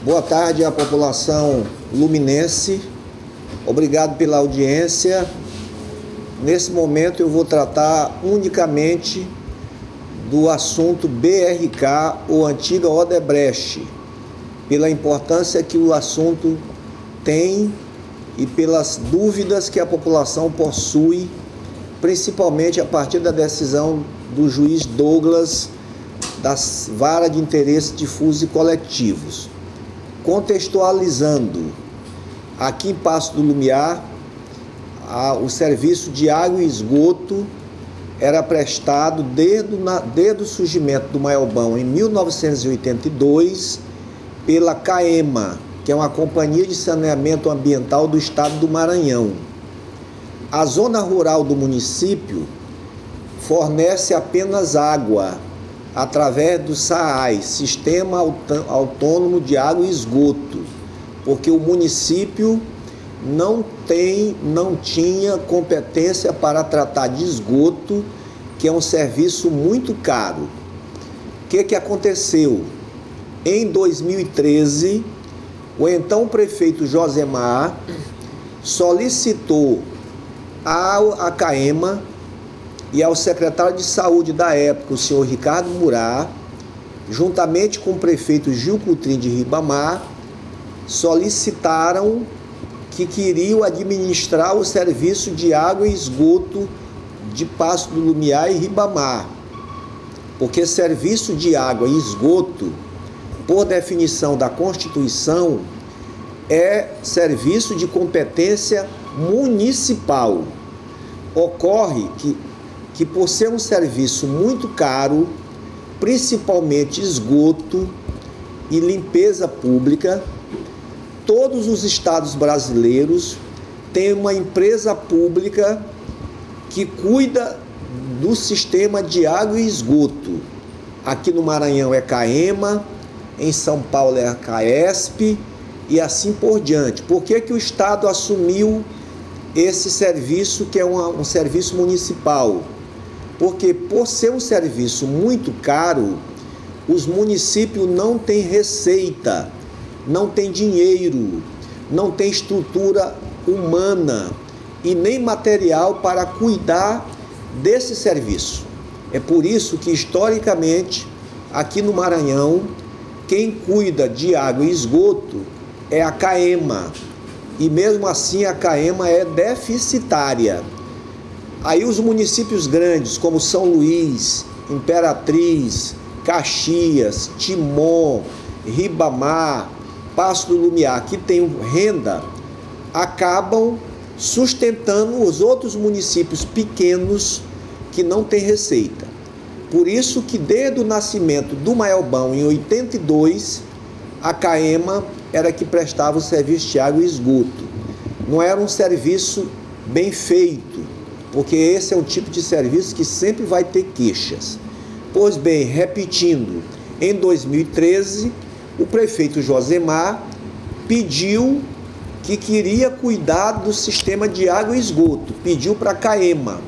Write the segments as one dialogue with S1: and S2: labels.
S1: Boa tarde à população luminense. Obrigado pela audiência. Nesse momento eu vou tratar unicamente do assunto BRK, ou antiga Odebrecht, pela importância que o assunto tem e pelas dúvidas que a população possui, principalmente a partir da decisão do juiz Douglas da Vara de Interesses Difusos e Coletivos. Contextualizando, aqui em Paço do Lumiar, o serviço de água e esgoto era prestado desde o surgimento do Maiobão em 1982 pela CAEMA, que é uma companhia de saneamento ambiental do estado do Maranhão. A zona rural do município fornece apenas água através do SAAI, Sistema Autônomo de Água e Esgoto, porque o município não tinha competência para tratar de esgoto, que é um serviço muito caro. O que aconteceu? Em 2013, o então prefeito Josemar solicitou à CAEMA e ao secretário de saúde da época, o senhor Ricardo Murá, juntamente com o prefeito Gil Coutrin de Ribamar, solicitaram que queriam administrar o serviço de água e esgoto de Paço do Lumiar e Ribamar, porque serviço de água e esgoto, por definição da Constituição, é serviço de competência municipal. Ocorre que por ser um serviço muito caro, principalmente esgoto e limpeza pública, todos os estados brasileiros têm uma empresa pública que cuida do sistema de água e esgoto. Aqui no Maranhão é CAEMA, em São Paulo é a CAESP e assim por diante. Por que o estado assumiu esse serviço, que é um serviço municipal? Porque por ser um serviço muito caro, os municípios não têm receita, não têm dinheiro, não têm estrutura humana e nem material para cuidar desse serviço. É por isso que, historicamente, aqui no Maranhão, quem cuida de água e esgoto é a CAEMA. E mesmo assim a CAEMA é deficitária. Aí os municípios grandes, como São Luís, Imperatriz, Caxias, Timon, Ribamar, Paço do Lumiar, que tem renda, acabam sustentando os outros municípios pequenos que não têm receita. Por isso que desde o nascimento do Maiobão, em 82, a CAEMA era que prestava o serviço de água e esgoto. Não era um serviço bem feito, porque esse é um tipo de serviço que sempre vai ter queixas. Pois bem, repetindo, em 2013, o prefeito Josemar pediu que queria cuidar do sistema de água e esgoto, pediu para a CAEMA.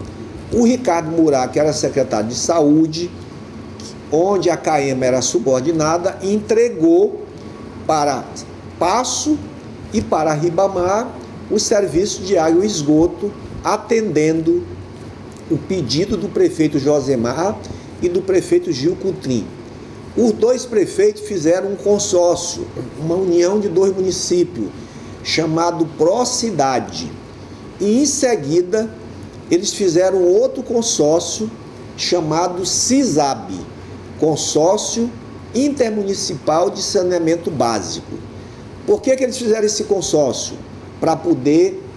S1: O Ricardo Murá, que era secretário de saúde, onde a CAEMA era subordinada, entregou para Paço e para Ribamar o serviço de água e esgoto, atendendo o pedido do prefeito Josemar e do prefeito Gil Coutrin. Os dois prefeitos fizeram um consórcio, uma união de dois municípios, chamado Procidade. E em seguida, eles fizeram outro consórcio chamado CISAB, Consórcio Intermunicipal de Saneamento Básico. Por que eles fizeram esse consórcio? Para poder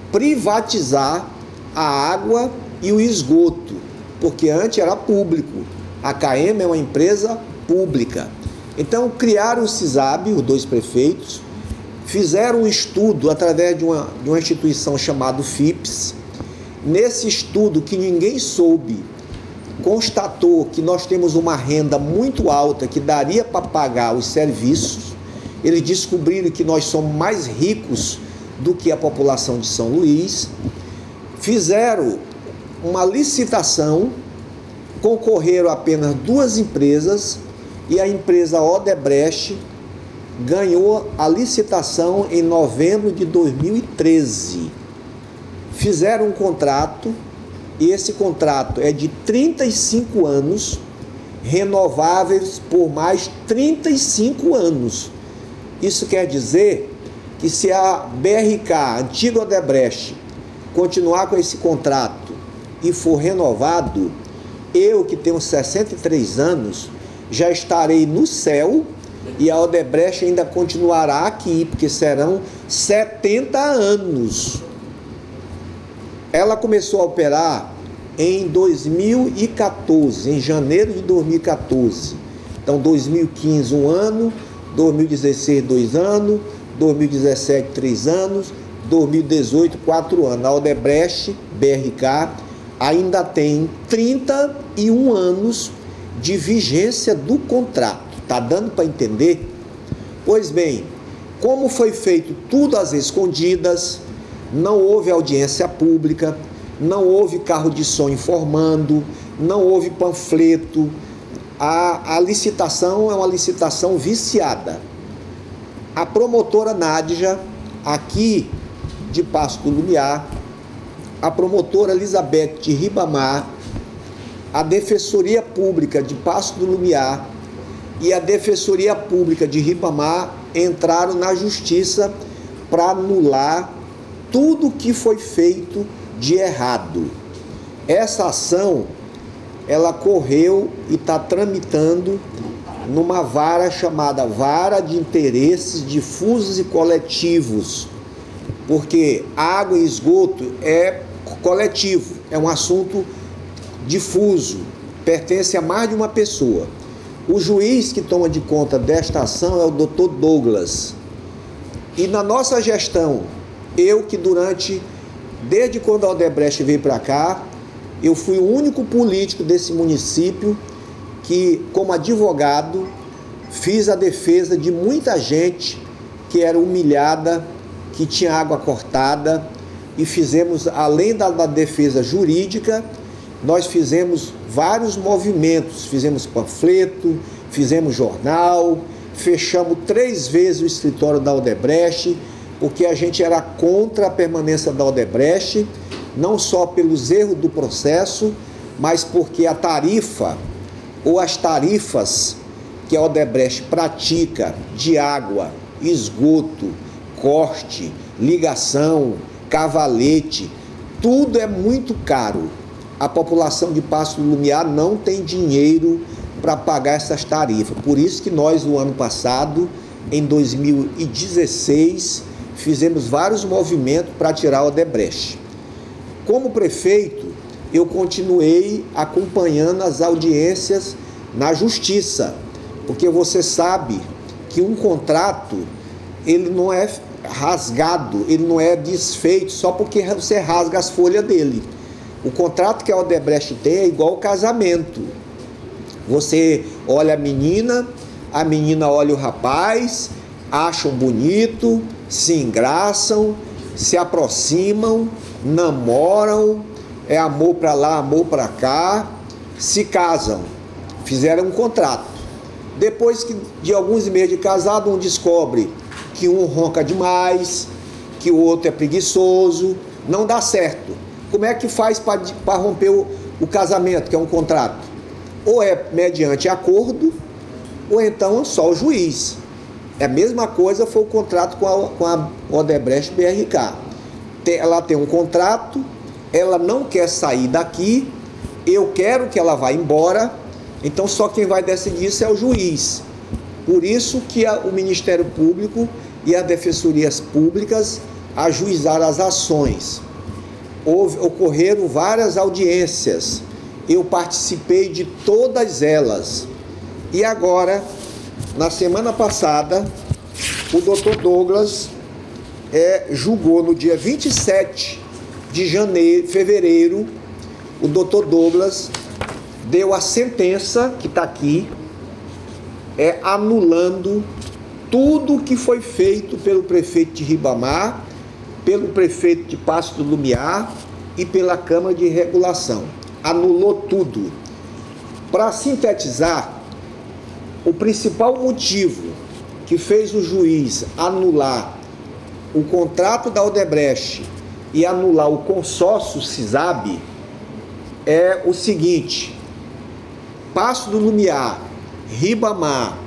S1: privatizar a água e o esgoto, porque antes era público. A CAEMA é uma empresa pública. Então criaram o CISAB, os dois prefeitos, fizeram um estudo através de uma instituição chamada FIPS. Nesse estudo, que ninguém soube, constatou que nós temos uma renda muito alta que daria para pagar os serviços. Eles descobriram que nós somos mais ricos do que a população de São Luís. Fizeram uma licitação, concorreram apenas duas empresas, e a empresa Odebrecht ganhou a licitação em novembro de 2013. Fizeram um contrato, e esse contrato é de 35 anos, renováveis por mais 35 anos. Isso quer dizer que se a BRK, a antiga Odebrecht, continuar com esse contrato e for renovado, eu que tenho 63 anos, já estarei no céu e a Odebrecht ainda continuará aqui, porque serão 70 anos. Ela começou a operar em 2014, em janeiro de 2014. Então, 2015, 1 ano, 2016, 2 anos, 2017, 3 anos, 2018, 4 anos. A Odebrecht, BRK, ainda tem 31 anos de vigência do contrato. Tá dando para entender? Pois bem, como foi feito tudo às escondidas, não houve audiência pública, não houve carro de som informando, não houve panfleto. A licitação é uma licitação viciada. A promotora Nádja, aqui de Paço do Lumiar, a promotora Elizabeth de Ribamar, a Defensoria Pública de Paço do Lumiar e a Defensoria Pública de Ribamar entraram na justiça para anular tudo que foi feito de errado. Essa ação, ela correu e está tramitando numa vara chamada Vara de Interesses Difusos e Coletivos, porque água e esgoto é coletivo, é um assunto difuso, pertence a mais de uma pessoa. O juiz que toma de conta desta ação é o Dr. Douglas. E na nossa gestão, eu que desde quando a Odebrecht veio para cá, eu fui o único político desse município que, como advogado, fiz a defesa de muita gente que era humilhada, que tinha água cortada, e fizemos, além da defesa jurídica, nós fizemos vários movimentos, fizemos panfleto, fizemos jornal, fechamos 3 vezes o escritório da Odebrecht, porque a gente era contra a permanência da Odebrecht, não só pelos erros do processo, mas porque a tarifa ou as tarifas que a Odebrecht pratica de água, esgoto, corte, ligação, cavalete, tudo é muito caro. A população de Paço do Lumiar não tem dinheiro para pagar essas tarifas. Por isso que nós, no ano passado, em 2016, fizemos vários movimentos para tirar a Odebrecht. Como prefeito, eu continuei acompanhando as audiências na justiça, porque você sabe que um contrato, ele não é rasgado, ele não é desfeito só porque você rasga as folhas dele. O contrato que a Odebrecht tem é igual ao casamento. Você olha a menina olha o rapaz, acham bonito, se engraçam, se aproximam, namoram, é amor para lá, amor para cá, se casam, fizeram um contrato. Depois de alguns meses de casado, um descobre que um ronca demais, que o outro é preguiçoso, não dá certo. Como é que faz para romper o casamento, que é um contrato? Ou é mediante acordo, ou então só o juiz. É a mesma coisa foi o contrato com a Odebrecht BRK. Ela tem um contrato, ela não quer sair daqui, eu quero que ela vá embora, então só quem vai decidir isso é o juiz. Por isso que o Ministério Público e as defensorias públicas ajuizaram as ações. Ocorreram várias audiências, eu participei de todas elas. E agora, na semana passada, o Dr. Douglas julgou no dia 27 de fevereiro, o Dr. Douglas deu a sentença, que está aqui, anulando tudo que foi feito pelo prefeito de Ribamar, pelo prefeito de Paço do Lumiar e pela Câmara de Regulação. Anulou tudo. Para sintetizar, o principal motivo que fez o juiz anular o contrato da Odebrecht e anular o consórcio SISAB é o seguinte: Paço do Lumiar, Ribamar,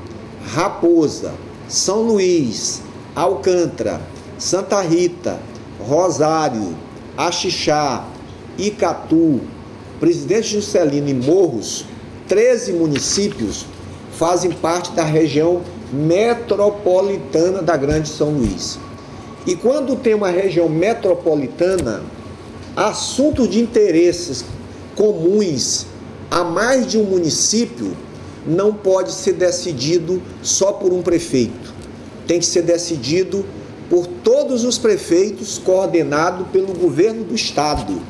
S1: Raposa, São Luís, Alcântara, Santa Rita, Rosário, Axixá, Icatu, Presidente Juscelino e Morros, 13 municípios fazem parte da região metropolitana da Grande São Luís. E quando tem uma região metropolitana, assuntos de interesses comuns a mais de um município não pode ser decidido só por um prefeito. Tem que ser decidido por todos os prefeitos, coordenado pelo governo do estado,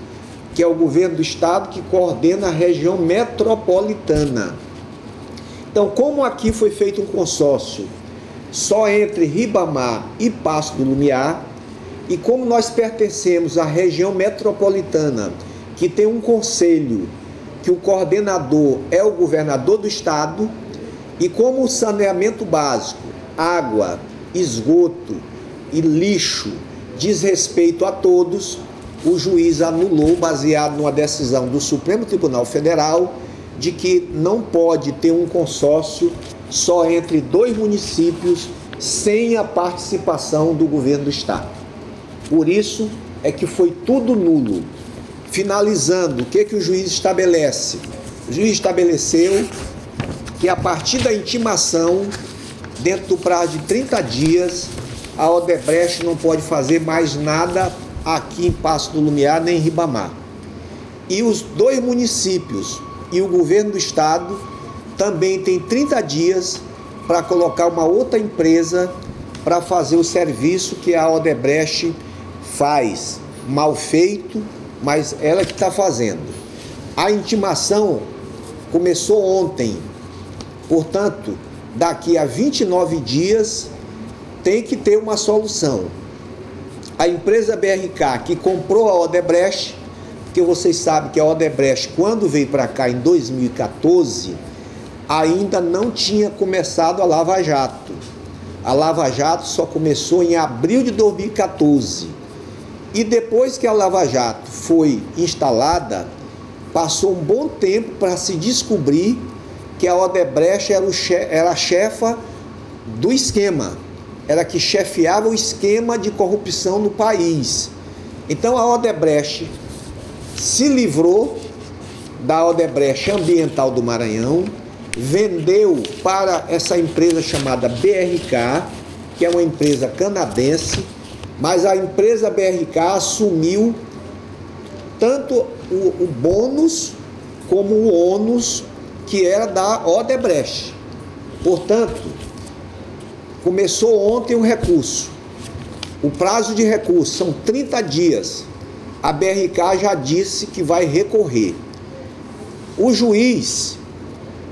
S1: que é o governo do estado que coordena a região metropolitana. Então, como aqui foi feito um consórcio só entre Ribamar e Paço do Lumiar, e como nós pertencemos à região metropolitana, que tem um conselho, que o coordenador é o governador do estado, e como o saneamento básico, água, esgoto e lixo diz respeito a todos, o juiz anulou, baseado numa decisão do Supremo Tribunal Federal, de que não pode ter um consórcio só entre 2 municípios sem a participação do governo do estado. Por isso é que foi tudo nulo. Finalizando, o que o juiz estabelece? O juiz estabeleceu que a partir da intimação, dentro do prazo de 30 dias, a Odebrecht não pode fazer mais nada aqui em Paço do Lumiar nem em Ribamar. E os 2 municípios e o governo do estado também tem 30 dias para colocar uma outra empresa para fazer o serviço que a Odebrecht faz, mal feito, mas ela que está fazendo. A intimação começou ontem, portanto, daqui a 29 dias tem que ter uma solução. A empresa BRK que comprou a Odebrecht, porque vocês sabem que a Odebrecht, quando veio para cá em 2014, ainda não tinha começado a Lava Jato. A Lava Jato só começou em abril de 2014. E depois que a Lava Jato foi instalada, passou um bom tempo para se descobrir que a Odebrecht era a chefa do esquema, era que chefiava o esquema de corrupção no país. Então a Odebrecht se livrou da Odebrecht Ambiental do Maranhão, vendeu para essa empresa chamada BRK, que é uma empresa canadense, mas a empresa BRK assumiu tanto o bônus como o ônus que era da Odebrecht. Portanto, começou ontem o recurso. O prazo de recurso são 30 dias. A BRK já disse que vai recorrer. O juiz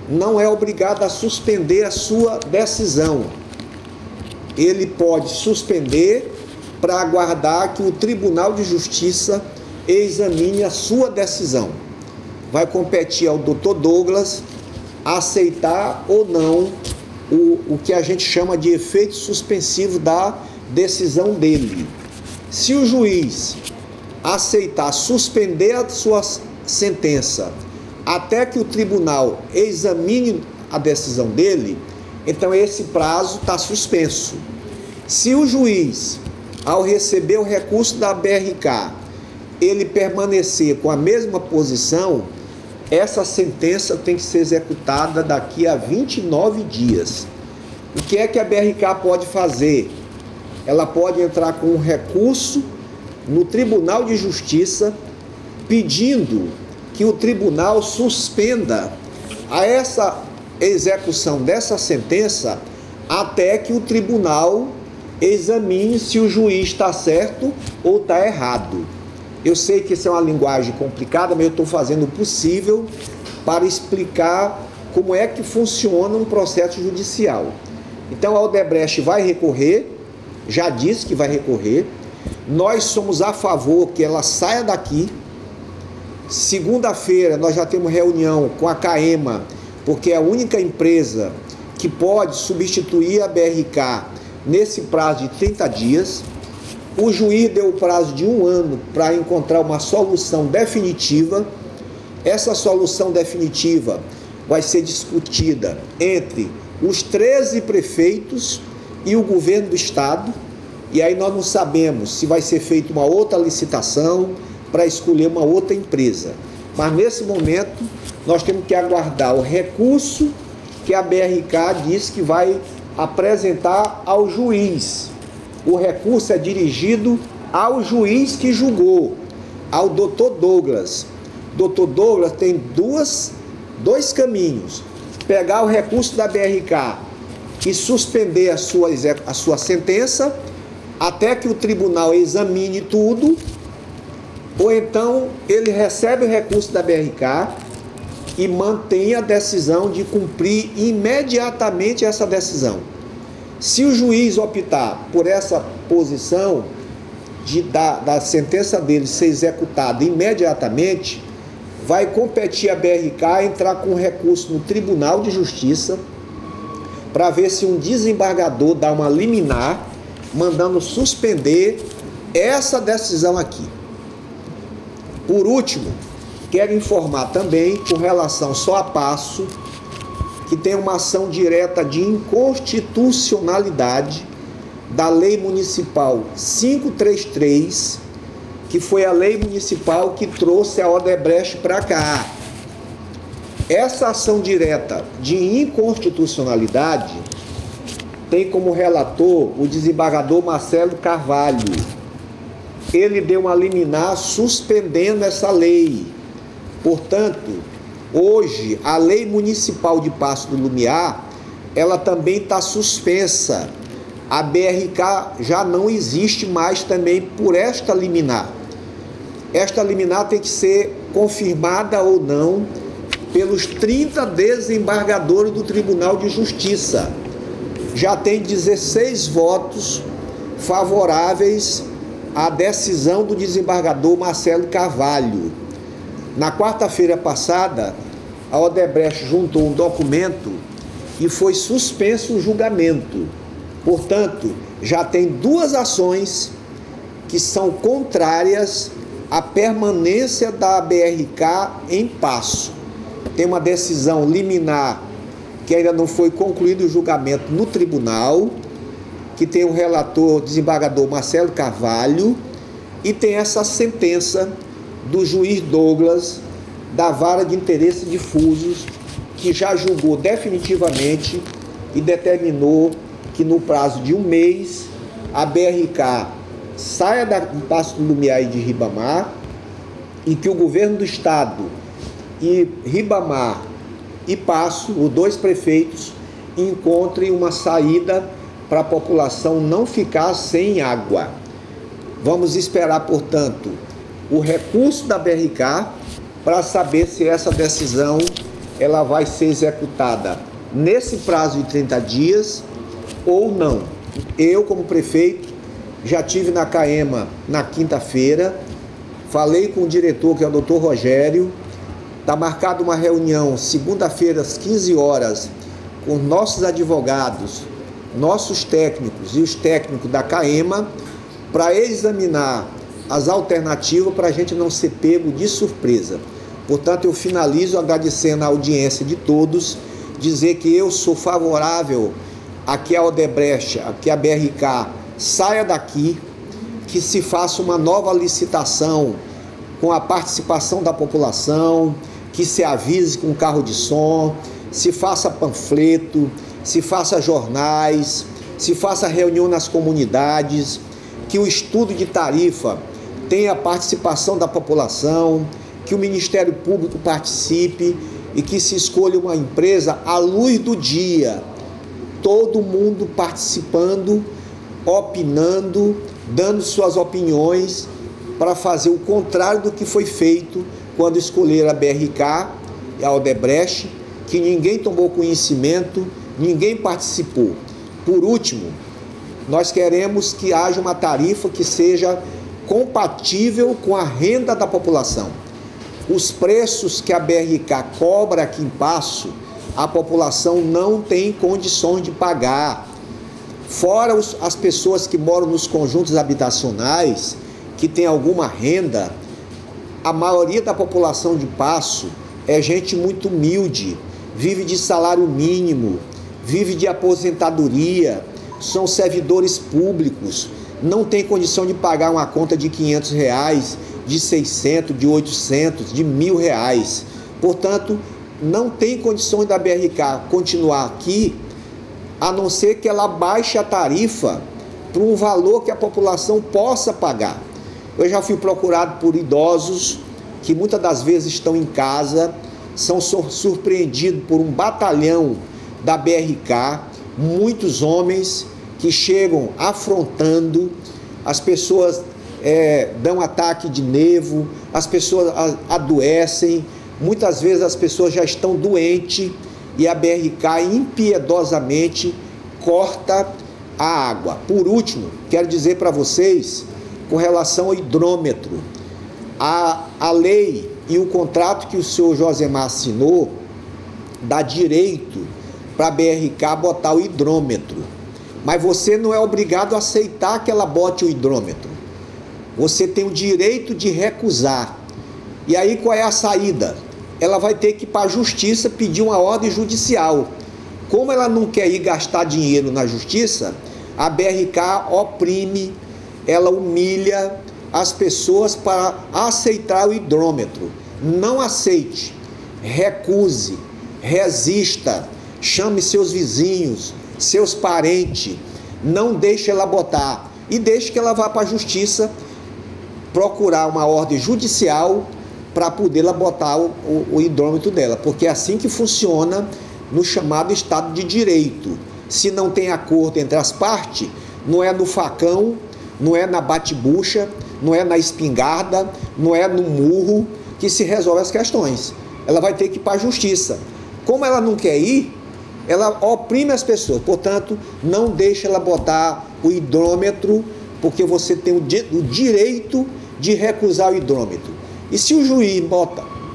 S1: não é obrigado a suspender a sua decisão. Ele pode suspender para aguardar que o Tribunal de Justiça examine a sua decisão. Vai competir ao Dr. Douglas aceitar ou não o que a gente chama de efeito suspensivo da decisão dele. Se o juiz aceitar suspender a sua sentença até que o tribunal examine a decisão dele, então esse prazo está suspenso. Se o juiz, ao receber o recurso da BRK, ele permanecer com a mesma posição, essa sentença tem que ser executada daqui a 29 dias. O que é que a BRK pode fazer? Ela pode entrar com um recurso no Tribunal de Justiça pedindo que o tribunal suspenda essa execução dessa sentença até que o tribunal examine se o juiz está certo ou está errado. Eu sei que isso é uma linguagem complicada, mas eu estou fazendo o possível para explicar como é que funciona um processo judicial. Então a Odebrecht vai recorrer, já disse que vai recorrer. Nós somos a favor que ela saia daqui. Segunda-feira nós já temos reunião com a CAEMA, porque é a única empresa que pode substituir a BRK nesse prazo de 30 dias. O juiz deu o prazo de 1 ano para encontrar uma solução definitiva. Essa solução definitiva vai ser discutida entre os 13 prefeitos e o governo do estado. E aí nós não sabemos se vai ser feita uma outra licitação para escolher uma outra empresa. Mas nesse momento nós temos que aguardar o recurso que a BRK diz que vai apresentar ao juiz. O recurso é dirigido ao juiz que julgou, ao Dr. Douglas. Dr. Douglas tem dois caminhos: pegar o recurso da BRK e suspender a sua sentença até que o tribunal examine tudo, ou então ele recebe o recurso da BRK e mantém a decisão de cumprir imediatamente essa decisão. Se o juiz optar por essa posição da sentença dele ser executada imediatamente, vai competir a BRK entrar com recurso no Tribunal de Justiça para ver se um desembargador dá uma liminar mandando suspender essa decisão aqui. Por último, quero informar também, com relação só a Passo, que tem uma ação direta de inconstitucionalidade da Lei Municipal 533, que foi a lei municipal que trouxe a Odebrecht para cá. Essa ação direta de inconstitucionalidade tem como relator o desembargador Marcelo Carvalho. Ele deu uma liminar suspendendo essa lei. Portanto, hoje a lei municipal de Passo do Lumiar, ela também está suspensa. A BRK já não existe mais também por esta liminar. Esta liminar tem que ser confirmada ou não pelos 30 desembargadores do Tribunal de Justiça. Já tem 16 votos favoráveis à decisão do desembargador Marcelo Carvalho. Na quarta-feira passada, a Odebrecht juntou um documento e foi suspenso o julgamento. Portanto, já tem 2 ações que são contrárias à permanência da BRK em Passo. Tem uma decisão liminar que ainda não foi concluído o julgamento no tribunal, que tem o relator desembargador Marcelo Carvalho, e tem essa sentença do juiz Douglas, da Vara de Interesses Difusos, que já julgou definitivamente e determinou que no prazo de 1 mês a BRK saia do Passo do Lumiar e de Ribamar, e que o governo do estado e Ribamar e Passo, os 2 prefeitos, encontrem uma saída para a população não ficar sem água. Vamos esperar, portanto, o recurso da BRK para saber se essa decisão ela vai ser executada nesse prazo de 30 dias ou não. Eu, como prefeito, já tive na CAEMA na quinta-feira, falei com o diretor, que é o Dr. Rogério. Está marcada uma reunião segunda-feira às 15 horas com nossos advogados, nossos técnicos e os técnicos da CAEMA para examinar as alternativas para a gente não ser pego de surpresa. Portanto, eu finalizo agradecendo a audiência de todos, dizer que eu sou favorável a que a Odebrecht, a que a BRK saia daqui, que se faça uma nova licitação com a participação da população, que se avise com carro de som, se faça panfleto, se faça jornais, se faça reunião nas comunidades, que o estudo de tarifa tenha a participação da população, que o Ministério Público participe e que se escolha uma empresa à luz do dia, todo mundo participando, opinando, dando suas opiniões para fazer o contrário do que foi feito quando escolheram a BRK e a Odebrecht, que ninguém tomou conhecimento, ninguém participou. Por último, nós queremos que haja uma tarifa que seja compatível com a renda da população. Os preços que a BRK cobra aqui em Passo, a população não tem condições de pagar. Fora as pessoas que moram nos conjuntos habitacionais, que tem alguma renda, a maioria da população de Paço é gente muito humilde, vive de salário mínimo, vive de aposentadoria, são servidores públicos, não tem condição de pagar uma conta de R$500, de 600, de 800, de R$1.000. Portanto, não tem condições da BRK continuar aqui, a não ser que ela baixe a tarifa para um valor que a população possa pagar. Eu já fui procurado por idosos que muitas das vezes estão em casa, são surpreendidos por um batalhão da BRK, muitos homens que chegam afrontando, as pessoas dão ataque de nervo, as pessoas adoecem, muitas vezes as pessoas já estão doentes e a BRK impiedosamente corta a água. Por último, quero dizer para vocês, com relação ao hidrômetro, a lei e o contrato que o senhor Josemar assinou dá direito para a BRK botar o hidrômetro, mas você não é obrigado a aceitar que ela bote o hidrômetro. Você tem o direito de recusar. E aí qual é a saída? Ela vai ter que ir para a justiça pedir uma ordem judicial. Como ela não quer ir gastar dinheiro na justiça, a BRK oprime, ela humilha as pessoas para aceitar o hidrômetro. Não aceite, recuse, resista, chame seus vizinhos, seus parentes, não deixe ela botar e deixe que ela vá para a justiça procurar uma ordem judicial para poder ela botar o hidrômetro dela, porque é assim que funciona no chamado Estado de Direito. Se não tem acordo entre as partes, não é no facão, não é na bate-bucha, não é na espingarda, não é no murro que se resolve as questões. Ela vai ter que ir para a justiça. Como ela não quer ir, ela oprime as pessoas. Portanto, não deixe ela botar o hidrômetro, porque você tem o direito de recusar o hidrômetro. E se o juiz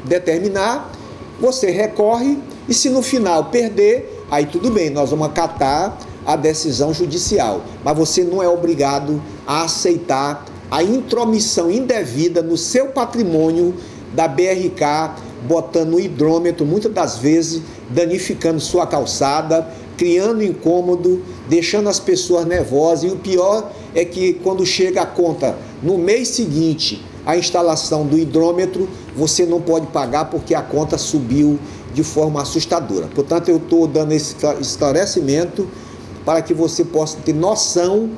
S1: determinar, você recorre, e se no final perder, aí tudo bem, nós vamos acatar a decisão judicial. Mas você não é obrigado a aceitar a intromissão indevida no seu patrimônio da BRK, botando o hidrômetro, muitas das vezes danificando sua calçada, criando incômodo, deixando as pessoas nervosas. E o pior é que quando chega a conta no mês seguinte, a instalação do hidrômetro, você não pode pagar porque a conta subiu de forma assustadora. Portanto, eu estou dando esse esclarecimento para que você possa ter noção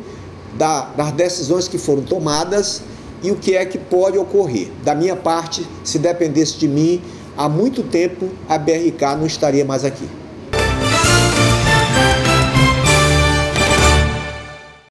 S1: das decisões que foram tomadas e o que é que pode ocorrer. Da minha parte, se dependesse de mim, há muito tempo a BRK não estaria mais aqui.